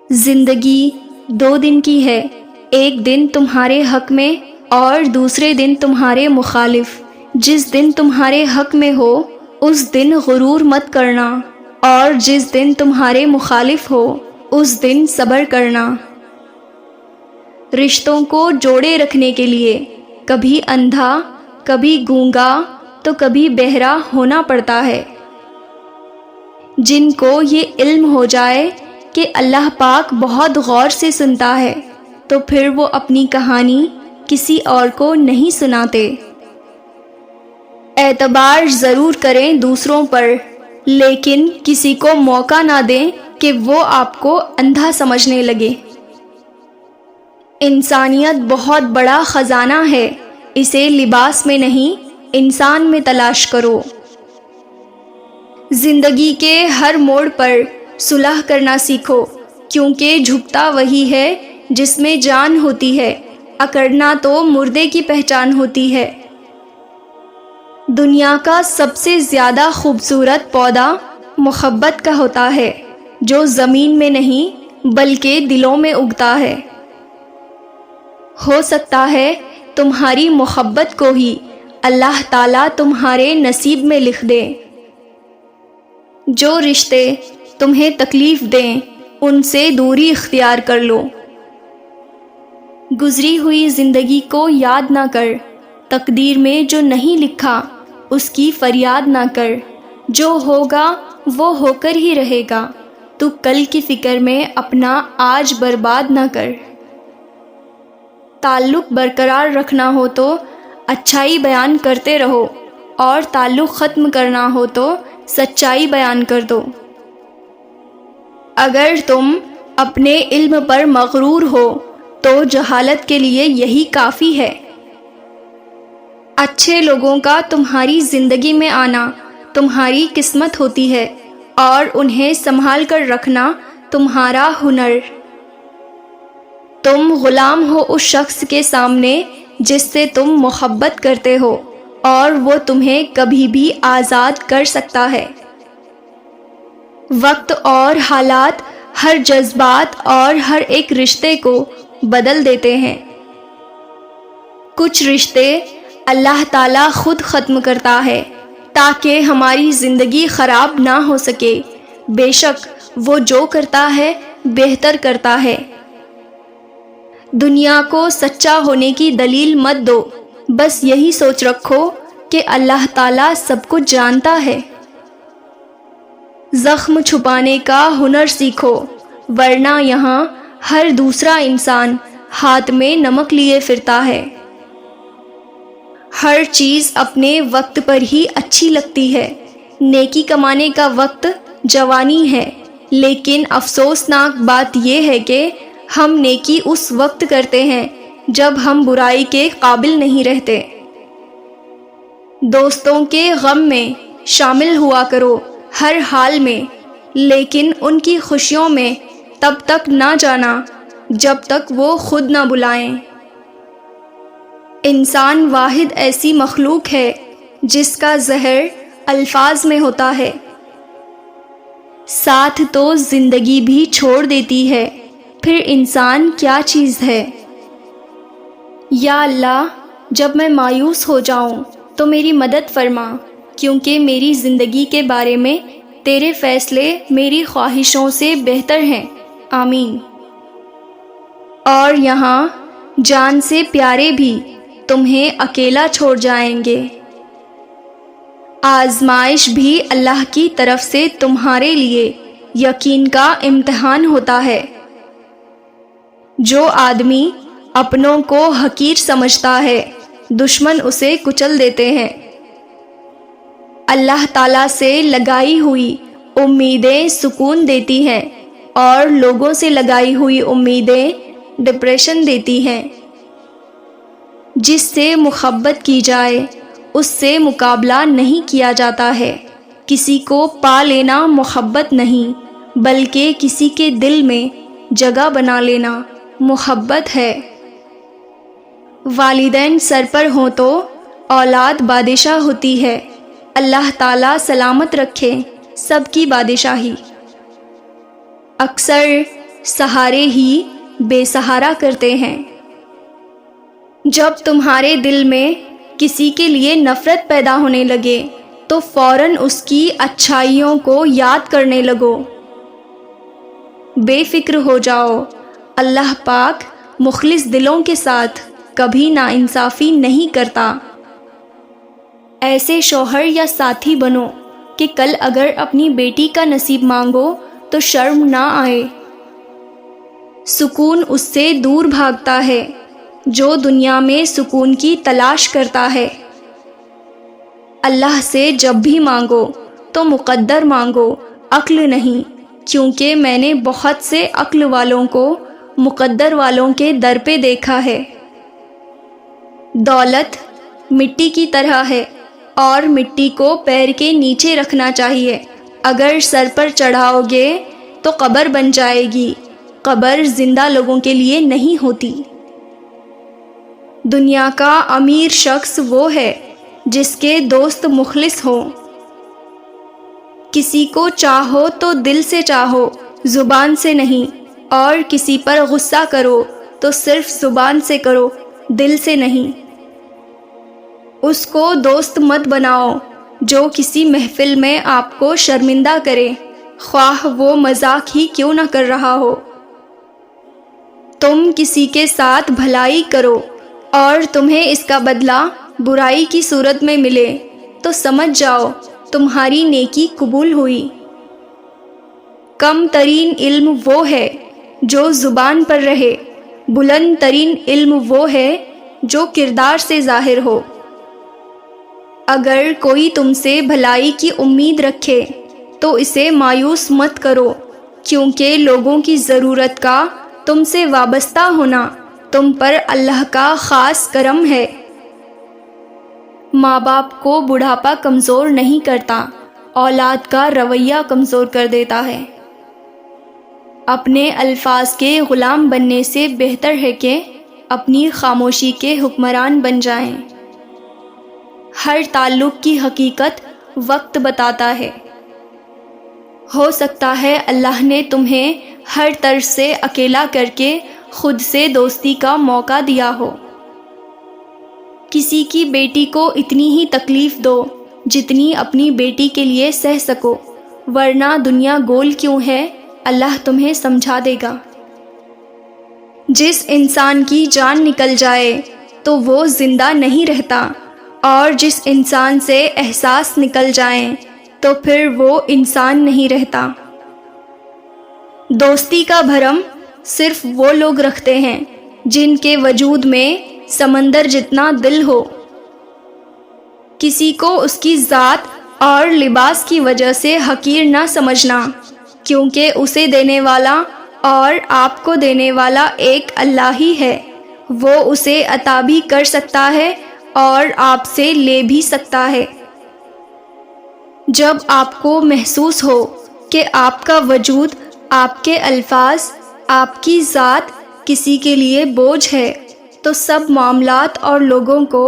زندگی 2 دن کی ہے، ایک دن تمہارے حق میں اور دوسرے دن تمہارے مخالف۔ جس دن تمہارے حق میں ہو اس دن غرور مت کرنا، اور جس دن تمہارے مخالف ہو اس دن صبر کرنا۔ رشتوں کو جوڑے رکھنے کے لیے کبھی اندھا، کبھی گونگا تو کبھی بہرا ہونا پڑتا ہے۔ جن کو یہ علم ہو جائے کہ اللہ پاک بہت غور سے سنتا ہے تو پھر وہ اپنی کہانی کسی اور کو نہیں سناتے۔ اعتبار ضرور کریں دوسروں پر، لیکن کسی کو موقع نہ دیں کہ وہ آپ کو اندھا سمجھنے لگے۔ انسانیت بہت بڑا خزانہ ہے، اسے لباس میں نہیں انسان میں تلاش کرو۔ زندگی کے ہر موڑ پر صلح کرنا سیکھو، کیونکہ جھکتا وہی ہے جس میں جان ہوتی ہے، اکڑنا تو مردے کی پہچان ہوتی ہے۔ دنیا کا سب سے زیادہ خوبصورت پودا محبت کا ہوتا ہے، جو زمین میں نہیں بلکہ دلوں میں اگتا ہے۔ ہو سکتا ہے تمہاری محبت کو ہی اللہ تعالیٰ تمہارے نصیب میں لکھ دے۔ جو رشتے تمہیں تکلیف دیں ان سے دوری اختیار کر لو۔ گزری ہوئی زندگی کو یاد نہ کر، تقدیر میں جو نہیں لکھا اس کی فریاد نہ کر۔ جو ہوگا وہ ہو کر ہی رہے گا، تو کل کی فکر میں اپنا آج برباد نہ کر۔ تعلق برقرار رکھنا ہو تو اچھائی بیان کرتے رہو، اور تعلق ختم کرنا ہو تو سچائی بیان کر دو۔ اگر تم اپنے علم پر مغرور ہو تو جہالت کے لیے یہی کافی ہے۔ اچھے لوگوں کا تمہاری زندگی میں آنا تمہاری قسمت ہوتی ہے، اور انہیں سنبھال کر رکھنا تمہارا ہنر۔ تم غلام ہو اس شخص کے سامنے جس سے تم محبت کرتے ہو، اور وہ تمہیں کبھی بھی آزاد کر سکتا ہے۔ وقت اور حالات ہر جذبات اور ہر ایک رشتے کو بدل دیتے ہیں۔ کچھ رشتے اللہ تعالیٰ خود ختم کرتا ہے تاکہ ہماری زندگی خراب نہ ہو سکے۔ بے شک وہ جو کرتا ہے بہتر کرتا ہے۔ دنیا کو سچا ہونے کی دلیل مت دو، بس یہی سوچ رکھو کہ اللہ تعالیٰ سب کچھ جانتا ہے۔ زخم چھپانے کا ہنر سیکھو، ورنہ یہاں ہر دوسرا انسان ہاتھ میں نمک لیے پھرتا ہے۔ ہر چیز اپنے وقت پر ہی اچھی لگتی ہے۔ نیکی کمانے کا وقت جوانی ہے، لیکن افسوسناک بات یہ ہے کہ ہم نیکی اس وقت کرتے ہیں جب ہم برائی کے قابل نہیں رہتے۔ دوستوں کے غم میں شامل ہوا کرو ہر حال میں، لیکن ان کی خوشیوں میں تب تک نہ جانا جب تک وہ خود نہ بلائیں۔ انسان واحد ایسی مخلوق ہے جس کا زہر الفاظ میں ہوتا ہے۔ ساتھ تو زندگی بھی چھوڑ دیتی ہے، پھر انسان کیا چیز ہے؟ یا اللہ، جب میں مایوس ہو جاؤں تو میری مدد فرما، کیونکہ میری زندگی کے بارے میں تیرے فیصلے میری خواہشوں سے بہتر ہیں۔ آمین۔ اور یہاں جان سے پیارے بھی تمہیں اکیلا چھوڑ جائیں گے۔ آزمائش بھی اللہ کی طرف سے تمہارے لیے یقین کا امتحان ہوتا ہے۔ جو آدمی اپنوں کو حقیر سمجھتا ہے، دشمن اسے کچل دیتے ہیں۔ اللہ تعالیٰ سے لگائی ہوئی امیدیں سکون دیتی ہیں، اور لوگوں سے لگائی ہوئی امیدیں ڈپریشن دیتی ہیں۔ جس سے محبت کی جائے اس سے مقابلہ نہیں کیا جاتا ہے۔ کسی کو پا لینا محبت نہیں، بلکہ کسی کے دل میں جگہ بنا لینا محبت ہے۔ والدین سر پر ہوں تو اولاد بادشاہ ہوتی ہے۔ اللہ تعالیٰ سلامت رکھے سب کی بادشاہی۔ اکثر سہارے ہی بے سہارا کرتے ہیں۔ جب تمہارے دل میں کسی کے لیے نفرت پیدا ہونے لگے تو فوراً اس کی اچھائیوں کو یاد کرنے لگو۔ بے فکر ہو جاؤ، اللہ پاک مخلص دلوں کے ساتھ کبھی ناانصافی نہیں کرتا۔ ایسے شوہر یا ساتھی بنو کہ کل اگر اپنی بیٹی کا نصیب مانگو تو شرم نہ آئے۔ سکون اس سے دور بھاگتا ہے جو دنیا میں سکون کی تلاش کرتا ہے۔ اللہ سے جب بھی مانگو تو مقدر مانگو، عقل نہیں، کیونکہ میں نے بہت سے عقل والوں کو مقدر والوں کے در پہ دیکھا ہے۔ دولت مٹی کی طرح ہے اور مٹی کو پیر کے نیچے رکھنا چاہیے۔ اگر سر پر چڑھاؤ گے تو قبر بن جائے گی، قبر زندہ لوگوں کے لیے نہیں ہوتی۔ دنیا کا امیر شخص وہ ہے جس کے دوست مخلص ہوں۔ کسی کو چاہو تو دل سے چاہو، زبان سے نہیں، اور کسی پر غصہ کرو تو صرف زبان سے کرو، دل سے نہیں۔ اس کو دوست مت بناؤ جو کسی محفل میں آپ کو شرمندہ کرے، خواہ وہ مذاق ہی کیوں نہ کر رہا ہو۔ تم کسی کے ساتھ بھلائی کرو اور تمہیں اس کا بدلہ برائی کی صورت میں ملے تو سمجھ جاؤ تمہاری نیکی قبول ہوئی۔ کم ترین علم وہ ہے جو زبان پر رہے، بلند ترین علم وہ ہے جو کردار سے ظاہر ہو۔ اگر کوئی تم سے بھلائی کی امید رکھے تو اسے مایوس مت کرو، کیونکہ لوگوں کی ضرورت کا تم سے وابستہ ہونا تم پر اللہ کا خاص کرم ہے۔ ماں باپ کو بڑھاپا کمزور نہیں کرتا، اولاد کا رویہ کمزور کر دیتا ہے۔ اپنے الفاظ کے غلام بننے سے بہتر ہے کہ اپنی خاموشی کے حکمران بن جائیں۔ ہر تعلق کی حقیقت وقت بتاتا ہے۔ ہو سکتا ہے اللہ نے تمہیں ہر طرف سے اکیلا کر کے خود سے دوستی کا موقع دیا ہو۔ کسی کی بیٹی کو اتنی ہی تکلیف دو جتنی اپنی بیٹی کے لیے سہ سکو، ورنہ دنیا گول کیوں ہے اللہ تمہیں سمجھا دے گا۔ جس انسان کی جان نکل جائے تو وہ زندہ نہیں رہتا، اور جس انسان سے احساس نکل جائیں تو پھر وہ انسان نہیں رہتا۔ دوستی کا بھرم صرف وہ لوگ رکھتے ہیں جن کے وجود میں سمندر جتنا دل ہو۔ کسی کو اس کی ذات اور لباس کی وجہ سے حقیر نہ سمجھنا، کیونکہ اسے دینے والا اور آپ کو دینے والا ایک اللہ ہی ہے۔ وہ اسے عطا بھی کر سکتا ہے اور آپ سے لے بھی سکتا ہے۔ جب آپ کو محسوس ہو کہ آپ کا وجود، آپ کے الفاظ، آپ کی ذات کسی کے لیے بوجھ ہے تو سب معاملات اور لوگوں کو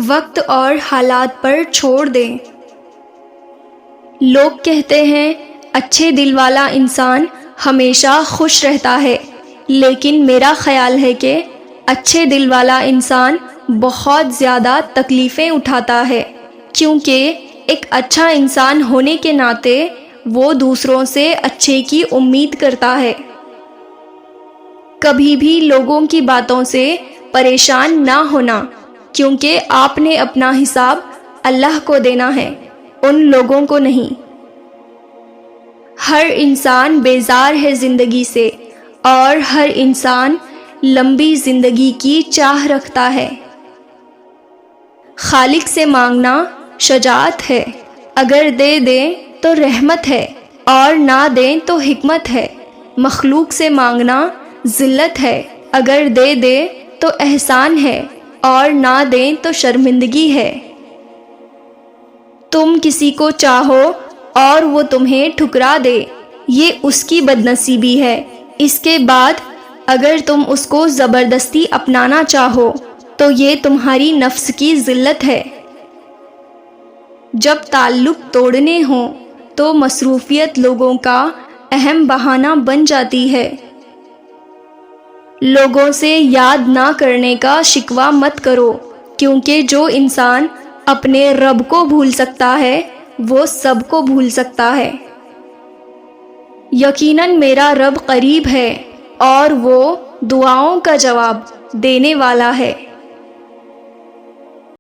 وقت اور حالات پر چھوڑ دیں۔ لوگ کہتے ہیں اچھے دل والا انسان ہمیشہ خوش رہتا ہے، لیکن میرا خیال ہے کہ اچھے دل والا انسان بہت زیادہ تکلیفیں اٹھاتا ہے، کیونکہ ایک اچھا انسان ہونے کے ناطے وہ دوسروں سے اچھے کی امید کرتا ہے۔ کبھی بھی لوگوں کی باتوں سے پریشان نہ ہونا، کیونکہ آپ نے اپنا حساب اللہ کو دینا ہے، ان لوگوں کو نہیں۔ ہر انسان بیزار ہے زندگی سے، اور ہر انسان لمبی زندگی کی چاہ رکھتا ہے۔ خالق سے مانگنا شجاعت ہے، اگر دے دیں تو رحمت ہے اور نہ دیں تو حکمت ہے۔ مخلوق سے مانگنا ذلت ہے، اگر دے دیں تو احسان ہے اور نہ دیں تو شرمندگی ہے۔ تم کسی کو چاہو اور وہ تمہیں ٹھکرا دے، یہ اس کی بدنصیبی ہے۔ اس کے بعد اگر تم اس کو زبردستی اپنانا چاہو تو یہ تمہاری نفس کی ذلت ہے۔ جب تعلق توڑنے ہوں تو مصروفیت لوگوں کا اہم بہانہ بن جاتی ہے۔ لوگوں سے یاد نہ کرنے کا شکوہ مت کرو، کیونکہ جو انسان اپنے رب کو بھول سکتا ہے وہ سب کو بھول سکتا ہے۔ یقیناً میرا رب قریب ہے اور وہ دعاؤں کا جواب دینے والا ہے۔